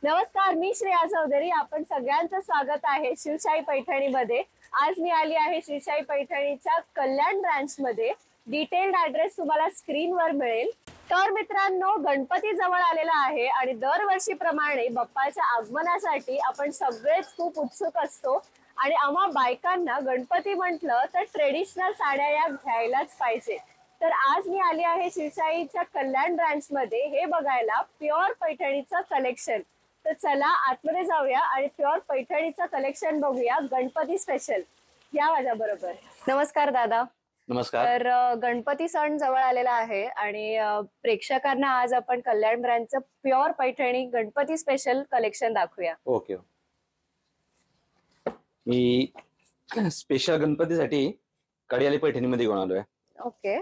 नमस्कार, मी श्रेया चौधरी. आपण सगळ्यांचं स्वागत आहे शिवशाही पैठणीमध्ये. आज मी आली आहे शिवशाही पैठणीच्या कल्याण ब्रांच मध्ये. डिटेल्ड ऍड्रेस तुम्हाला स्क्रीनवर मिळेल. तर मित्रांनो, गणपती जवळ आलेला आहे आणि दरवर्षीप्रमाणे बाप्पाच्या आगमनासाठी आपण सगळेच खूप उत्सुक असतो. आणि आम्हा बायकांना गणपती म्हटलं तर ट्रेडिशनल साड्या या घ्यायलाच पाहिजे. तर आज मी आली आहे शिवशाहीच्या कल्याण ब्रांच मध्ये हे बघायला प्युअर पैठणीचं कलेक्शन. तर चला आतमध्ये जाऊया आणि प्युअर पैठणीचं कलेक्शन बघूया, गणपती स्पेशल. या माझ्या बरोबर. नमस्कार दादा. नमस्कार. तर गणपती सण जवळ आलेला आहे आणि प्रेक्षकांना आज आपण कल्याण ब्रँडचं pure Paithani Ganpati special collection दाखवूया. ओके. मी स्पेशल गणपतीसाठी कडियाली पैठणीमध्ये घेऊन आलोय. ओके.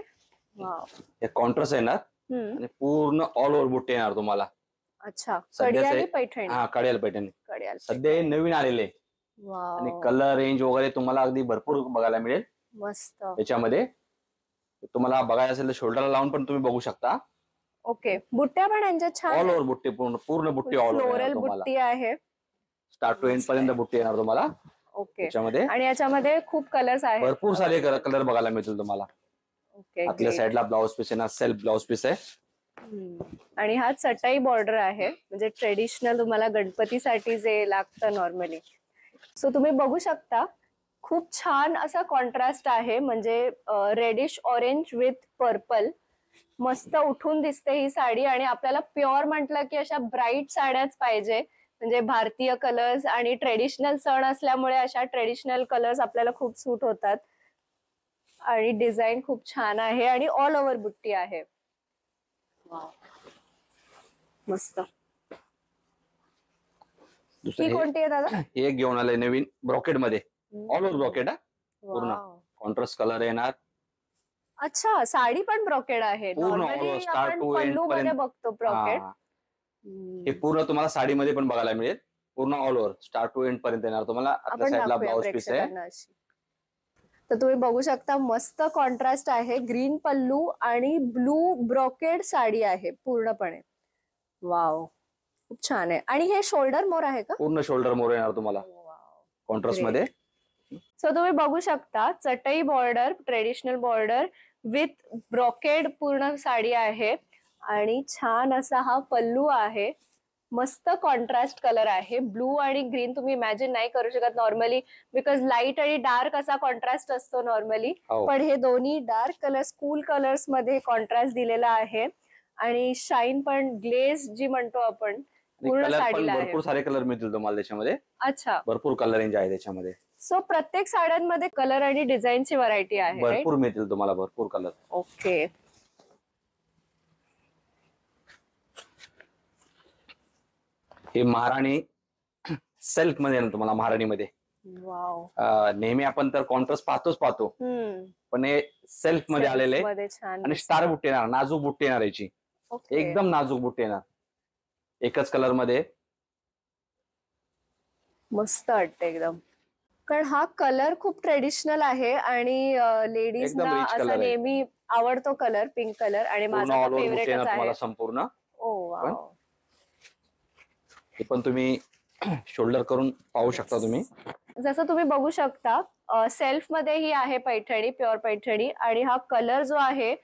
वाव. हे कॉन्ट्रास्ट येणार आणि पूर्ण ऑल ओव्हर बुट्टे येणार तुम्हाला. अच्छा, कडियाली पैठणी. हा, कडियाली पैठणी सध्या हे नवीन आलेले आणि कलर रेंज वगैरे तुम्हाला अगदी भरपूर बघायला मिळेल. मस्त. याच्यामध्ये तुम्हाला बघायचं असेल तर शोल्डरला लावून पण तुम्ही बघू शकता. ओके. बुट्ट्या पण यांच्या छान ऑल ओव्हर बुट्टे, पूर्ण बुट्टी ऑल फ्लोरल बुट्टी आहे. स्टार्ट टू एंड पर्यंत बुट्टी येणार तुम्हाला. ओके. याच्यामध्ये आणि याच्यामध्ये खूप कलर्स आहेत, भरपूर सारे कलर बघायला मिळतील तुम्हाला. ओके. आपल्या साईडला ब्लाउज पीस येणार, सेल्फ ब्लाउज पीस आहे. आणि हा चटाई बॉर्डर आहे, म्हणजे ट्रेडिशनल तुम्हाला गणपतीसाठी जे लागतं नॉर्मली. सो तुम्ही बघू शकता खूप छान असा कॉन्ट्रास्ट आहे, म्हणजे रेडिश ऑरेंज विथ पर्पल. मस्त उठून दिसते ही साडी. आणि आपल्याला प्युअर म्हटलं की अशा ब्राईट साड्याच पाहिजे, म्हणजे भारतीय कलर्स आणि ट्रेडिशनल सण असल्यामुळे अशा ट्रेडिशनल कलर्स आपल्याला खूप सूट होतात. आणि डिझाईन खूप छान आहे आणि ऑल ओव्हर बुट्टी आहे. मस्त. ही कोणती आहे दादा? हे घेऊन आलंय नवीन ब्रॉकेट मध्ये, ऑल ओव्हर ब्रॉकेट. पूर्ण कॉन्ट्रास्ट कलर येणार. अच्छा, साडी पण ब्रॉकेड आहे. नॉर्मली आपण पल्लू मध्ये बघतो ब्रॉकेड. हे पूर्ण तुम्हाला साडीमध्ये पण बघायला मिळेल. पूर्ण all over start to end पर्यंत येणार तुम्हाला. आपल्या साईडला ब्लाउज पीस आहे. तर तुम्ही बघू शकता मस्त कॉन्ट्रास्ट आहे. ग्रीन पल्लू आणि ब्लू ब्रॉकेड साडी आहे पूर्णपणे. वाव, खूप छान आहे. आणि हे शोल्डर मोर आहे का? पूर्ण शोल्डर मोर येणार तुम्हाला कॉन्ट्रास्ट मध्ये. सो तुम्ही बघू शकता चटई border, traditional border with brocade पूर्ण साडी आहे. आणि छान असा हा पल्लू आहे. मस्त कॉन्ट्रास्ट कलर आहे. ब्लू आणि ग्रीन तुम्ही इमॅजिन नाही करू शकत नॉर्मली, बिकॉज लाईट आणि डार्क असा कॉन्ट्रास्ट असतो नॉर्मली. पण हे दोन्ही डार्क कलर्स, कूल कलर्स मध्ये कॉन्ट्रास्ट दिलेला आहे. आणि शाईन पण, ग्लेज जी म्हणतो आपण, पूर्ण साडीला आहे. भरपूर सारे कलर मिळतील तुम्हाला त्याच्यामध्ये. अच्छा, भरपूर कलर रेंज आहे त्याच्यामध्ये. सो प्रत्येक साड्यांमध्ये कलर आणि डिझाईनची व्हरायटी आहे. भरपूर मिळतील तुम्हाला, भरपूर कलर. ओके. हे महाराणी सेल्फ मध्ये येणार तुम्हाला. महाराणी मध्ये नेहमी आपण तर कॉन्ट्रास्ट पाहतो, पण हे सेल्फ मध्ये आलेले आणि स्टार बुट्टी येणार, नाजूक बुट्टी येणार याची. एकदम नाजूक बुट्टी येणार एकच कलर मध्ये. मस्त वाटते एकदम, कारण हा कलर खूप ट्रेडिशनल आहे आणि लेडीजना असा नेहमी आवडतो कलर, पिंक कलर. आणि माझा फेवरेटच आहे संपूर्ण. ओ, हे पण तुम्ही शोल्डर करून पाहू शकता तुम्ही. जसं तुम्ही बघू शकता सेल्फ मध्ये ही आहे पैठणी, प्युअर पैठणी. आणि हा कलर जो आहे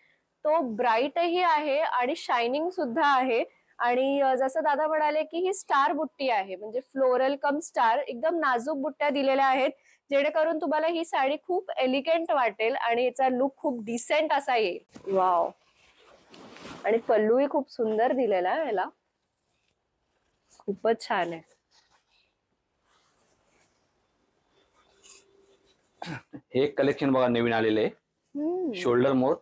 तो ब्राईटही आहे आणि शायनिंग सुद्धा आहे. आणि जसं दादा म्हणाले की ही स्टार बुट्टी आहे, म्हणजे फ्लोरल कम स्टार. एकदम नाजूक बुट्ट्या दिलेल्या आहेत, जेणेकरून तुम्हाला ही साडी खूप एलिगंट वाटेल आणि याचा लुक खूप डिसेंट असा येईल. वाव. आणि पल्लूही खूप सुंदर दिलेला आहे याला, खूपच छान आहे. हे कलेक्शन बघा नवीन आलेले, शोल्डर मोर.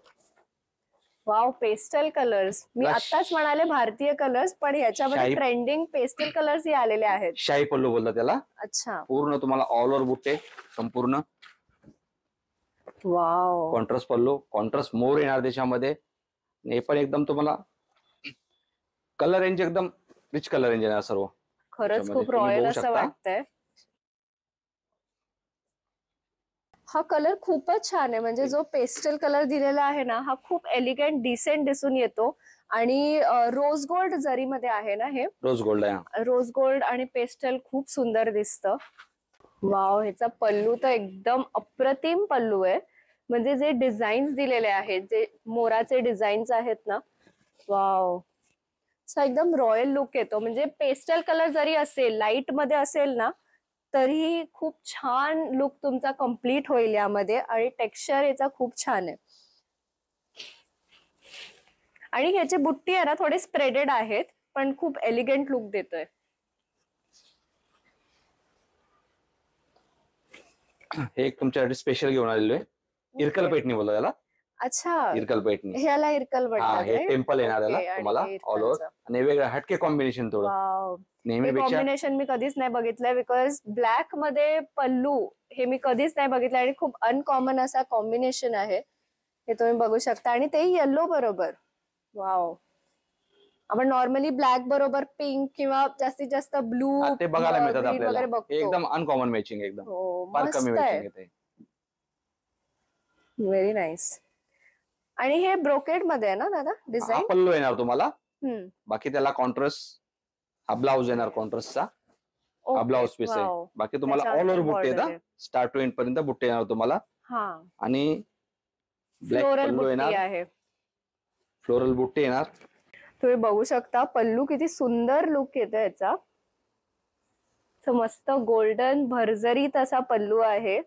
Wow, pastel colours. मी आताच म्हणाले भारतीय कलर्स, पण याच्यामध्ये ट्रेंडिंग पेस्टल कलर्स ही आलेले आहेत. शाही पल्लू बोलतात त्याला. अच्छा. पूर्ण तुम्हाला ऑल ओव्हर बुट्टे संपूर्ण. वाव. कॉन्ट्रास्ट पल्लू, कॉन्ट्रास्ट मोर येणार त्याच्यामध्ये. हे पण एकदम तुम्हाला कलर रेंज एकदम रिच कलर रेंज येणार सर्व. खरंच खूप रॉयल असं वाटतंय. हा कलर खूपच छान आहे, म्हणजे जो पेस्टल कलर दिलेला आहे ना, हा खूप एलिगंट डिसेंट दिसून येतो. आणि रोज गोल्ड जरी मध्ये आहे ना हे? रोज गोल्ड आहे. रोज गोल्ड आणि पेस्टल खूप सुंदर दिसतं. वाव, ह्याचा पल्लू तर एकदम अप्रतिम पल्लू आहे. म्हणजे जे डिझाईन्स दिलेले आहेत, जे मोराचे डिझाईन्स आहेत ना, वाव, एकदम रॉयल लुक येतो. म्हणजे पेस्टल कलर जरी असेल, लाईट मध्ये असेल ना, तरीही खूप छान लुक तुमचा कम्प्लीट होईल यामध्ये. आणि टेक्स्चर याचा खूप छान आहे. आणि ह्याचे बुट्टी आहे ना, थोडे स्प्रेडेड आहेत, पण खूप एलिगंट लुक देतोय. हे एक तुमच्यासाठी स्पेशल घेऊन आलेलो आहे. इरकल पैठणी बोलतो याला. अच्छा, इरकल पैठणी. ह्याला इरकल म्हणतात. हे टेम्पल येणार याला तुम्हाला ऑल ओव्हर. आणि वेगळं हटके कॉम्बिनेशन थोडं. नेहमीपेक्षा कॉम्बिनेशन मी कधीच नाही बघितलंय. बिकॉज ब्लॅक मध्ये पल्लू हे मी कधीच नाही बघितलं आणि खूप अनकॉमन असा कॉम्बिनेशन आहे. हे तुम्ही बघू शकता. आणि तेही येलो बरोबर. वाव, आपण नॉर्मली ब्लॅक बरोबर पिंक किंवा जास्तीत जास्त ब्लू ते बघायला मिळतात वगैरे आपल्याला. बघतो. एकदम अनकॉमन मॅचिंग, एकदम फार मस्त कमी आहे. मॅचिंग येते. Very nice. आणि हे ब्रोकेड मध्ये आहे ना दादा डिझाईन? पल्लू येणार तुम्हाला. बाकी त्याला कॉन्ट्रास्ट, हा ब्लाउज येणार कॉन्ट्रास्टचा. हा ब्लाउज पीस आहे. बाकी तुम्हाला ऑल ओव्हर बुट्टे येतात. स्टार्ट टू एंड पर्यंत बुट्टे येणार तुम्हाला. आणि ब्लॅक पल्लू येणार. फ्लोरल बुट्टे येणार. तुम्ही बघू शकता पल्लू किती सुंदर लुक येतो याचा. मस्त गोल्डन भरजरीत असा पल्लू आहे.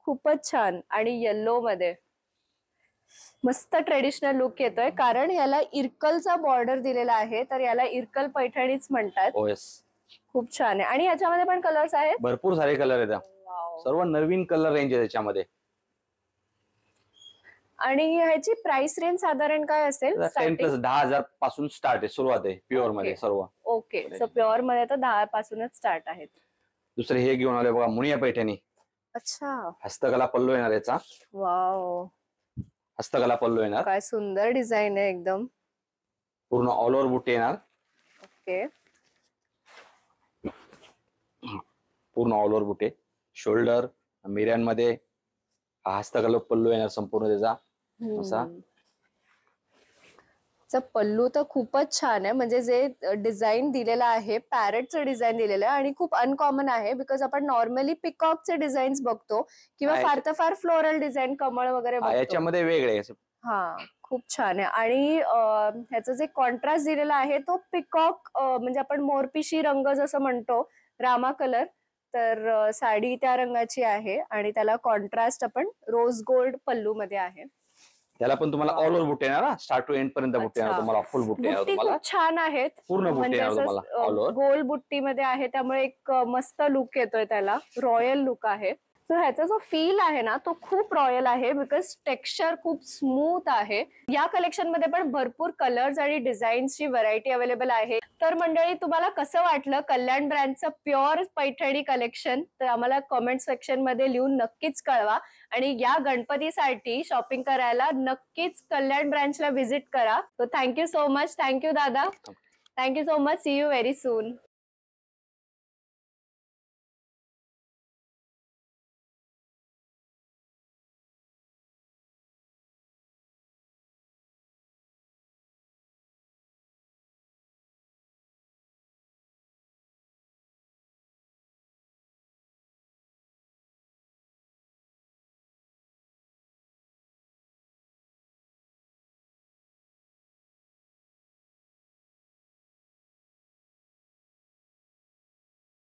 खूपच छान. आणि येलो मध्ये मस्त ट्रेडिशनल लुक येतोय. कारण याला इरकलचा बॉर्डर दिलेला आहे, तर याला इरकल पैठणीच म्हणतात. खूप छान आहे. आणि याच्यामध्ये पण कलर्स आहेत, भरपूर सारे कलर आहेत. सर्व नवीन कलर रेंज आहे त्याच्यामध्ये. आणि ह्याची प्राइस रेंज साधारण काय असेल? 10,000 पासून स्टार्ट आहे, सुरुवात आहे प्युअर मध्ये सर्व. ओके, सो प्युअर मध्ये तर 10 पासूनच स्टार्ट आहेत. दुसरे हे घेऊन आले बघा, मुनिया पैठणी. अच्छा, हस्तकला पल्लू येणार याचा. वाव, हस्तकला पल्लू येणार. काय सुंदर डिझाईन आहे एकदम. पूर्ण ऑल ओव्हर बुट्टे येणार. ओके, पूर्ण ऑल ओव्हर बुट्टे. शोल्डर मिऱ्यांमध्ये हा हस्तकला पल्लू येणार संपूर्ण त्याचा. असा पल्लू तर खूपच छान आहे. म्हणजे जे डिझाईन दिलेलं आहे, पॅरेटचं डिझाईन दिलेलं आहे आणि खूप अनकॉमन आहे. बिकॉज आपण नॉर्मली पिकॉकचे डिझाईन्स बघतो किंवा फार तर फार फ्लोरल डिझाईन, कमळ वगैरे बघतो. याच्यामध्ये वेगळे. खूप छान आहे. आणि ह्याचं जे कॉन्ट्रास्ट दिलेला आहे तो पिकॉक, म्हणजे आपण मोरपिशी रंग जसं म्हणतो, रामा कलर, तर साडी त्या रंगाची आहे. आणि त्याला कॉन्ट्रास्ट आपण रोज गोल्ड पल्लू मध्ये आहे. त्याला पण तुम्हाला ऑल ओव्हर बुट्टे येणार. स्टार्ट टू एंड पर्यंत बुट्टे येणार तुम्हाला. फुल बुट्टे येणार तुम्हाला. खूप छान आहेत. पूर्ण बुट्टे येणार तुम्हाला ऑल ओव्हर. गोल बुट्टी मध्ये आहे, त्यामुळे एक मस्त लुक येतोय त्याला. रॉयल लुक आहे. सो ह्याचा जो फील आहे ना, तो खूप रॉयल आहे. बिकॉज टेक्स्चर खूप स्मूथ आहे. या कलेक्शन मध्ये पण भरपूर कलर्स आणि डिझाईन्सची व्हरायटी अवेलेबल आहे. तर मंडळी, तुम्हाला कसं वाटलं कल्याण ब्रँडचं प्युअर पैठणी कलेक्शन? तर आम्हाला कमेंट सेक्शन मध्ये लिहून नक्कीच कळवा. आणि या गणपतीसाठी शॉपिंग करायला नक्कीच कल्याण ब्रँचला व्हिजिट करा. So thank you so much. Thank you दादा. Thank you so much. See you very soon.